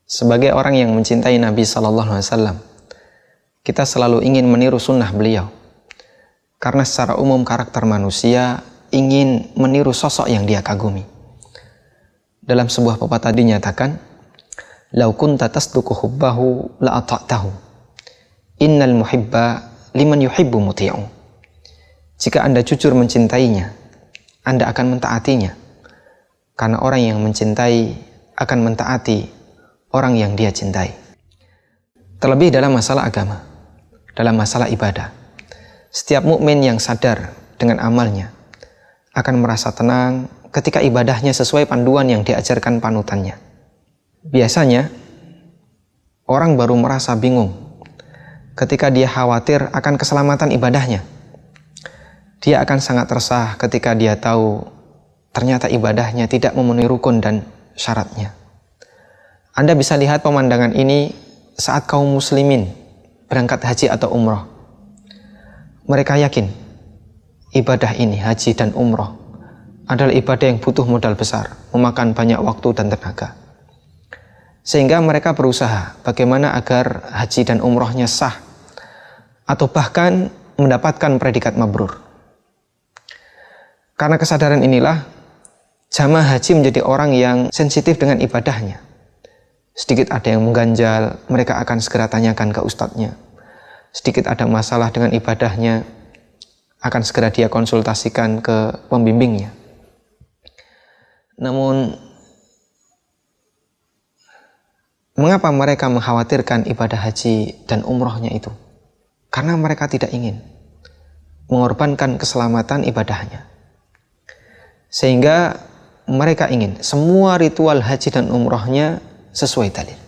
Sebagai orang yang mencintai Nabi SAW, kita selalu ingin meniru sunnah beliau. Karena secara umum karakter manusia ingin meniru sosok yang dia kagumi. Dalam sebuah pepatah dinyatakan, "Lau kunta tasduqu hubbahu la ata'tahu. Innal muhibba liman yuhibbu muti'u." Jika Anda jujur mencintainya, Anda akan mentaatinya. Karena orang yang mencintai akan mentaati orang yang dia cintai. Terlebih dalam masalah agama, dalam masalah ibadah, setiap mukmin yang sadar dengan amalnya akan merasa tenang ketika ibadahnya sesuai panduan yang diajarkan panutannya. Biasanya orang baru merasa bingung ketika dia khawatir akan keselamatan ibadahnya. Dia akan sangat resah ketika dia tahu ternyata ibadahnya tidak memenuhi rukun dan syaratnya. Anda bisa lihat pemandangan ini saat kaum muslimin berangkat haji atau umroh. Mereka yakin ibadah ini, haji dan umroh, adalah ibadah yang butuh modal besar, memakan banyak waktu dan tenaga. Sehingga mereka berusaha bagaimana agar haji dan umrohnya sah, atau bahkan mendapatkan predikat mabrur. Karena kesadaran inilah, jamaah haji menjadi orang yang sensitif dengan ibadahnya. Sedikit ada yang mengganjal, mereka akan segera tanyakan ke ustadznya. Sedikit ada masalah dengan ibadahnya, akan segera dia konsultasikan ke pembimbingnya. Namun, mengapa mereka mengkhawatirkan ibadah haji dan umrohnya itu? Karena mereka tidak ingin mengorbankan keselamatan ibadahnya. Sehingga mereka ingin semua ritual haji dan umrohnya sesuai dalil.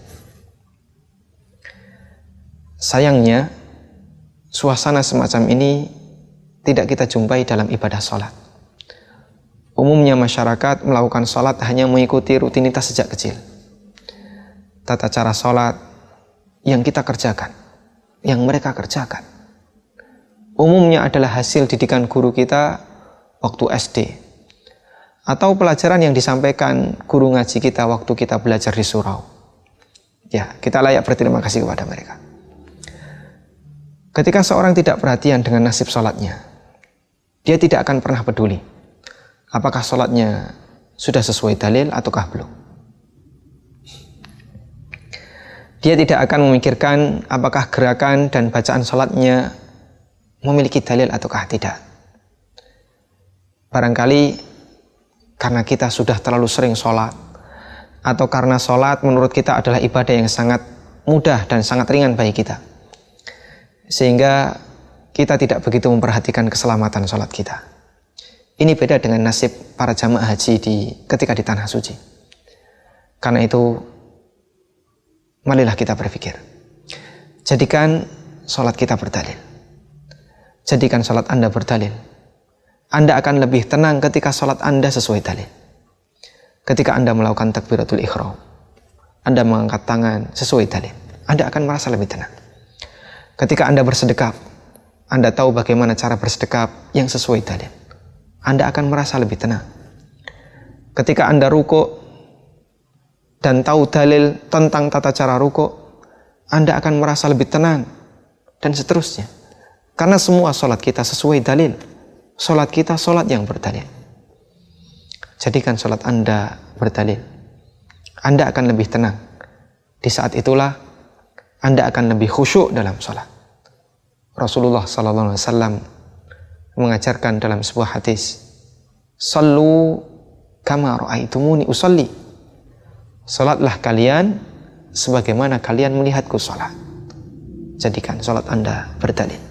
Sayangnya, suasana semacam ini tidak kita jumpai dalam ibadah sholat. Umumnya masyarakat melakukan sholat hanya mengikuti rutinitas sejak kecil. Tata cara sholat yang kita kerjakan, yang mereka kerjakan, umumnya adalah hasil didikan guru kita waktu SD, atau pelajaran yang disampaikan guru ngaji kita waktu kita belajar di surau. Ya, kita layak berterima kasih kepada mereka. Ketika seorang tidak perhatian dengan nasib sholatnya, dia tidak akan pernah peduli apakah sholatnya sudah sesuai dalil ataukah belum. Dia tidak akan memikirkan apakah gerakan dan bacaan sholatnya memiliki dalil ataukah tidak. Barangkali karena kita sudah terlalu sering sholat, atau karena sholat menurut kita adalah ibadah yang sangat mudah dan sangat ringan bagi kita, sehingga kita tidak begitu memperhatikan keselamatan sholat kita. Ini beda dengan nasib para jamaah haji ketika di Tanah Suci. Karena itu, marilah kita berpikir, jadikan sholat kita berdalil. Jadikan sholat Anda berdalil. Anda akan lebih tenang ketika sholat Anda sesuai dalil. Ketika Anda melakukan takbiratul ihram, Anda mengangkat tangan sesuai dalil, Anda akan merasa lebih tenang. Ketika Anda bersedekap, Anda tahu bagaimana cara bersedekap yang sesuai dalil, Anda akan merasa lebih tenang. Ketika Anda rukuk dan tahu dalil tentang tata cara rukuk, Anda akan merasa lebih tenang, dan seterusnya. Karena semua sholat kita sesuai dalil. Sholat kita sholat yang berdalil. Jadikan sholat Anda berdalil. Anda akan lebih tenang. Di saat itulah Anda akan lebih khusyuk dalam sholat. Rasulullah SAW mengajarkan dalam sebuah hadis, "Sallu kama ra'aitumuni usalli." Sholatlah kalian sebagaimana kalian melihatku sholat. Jadikan sholat Anda berdalil.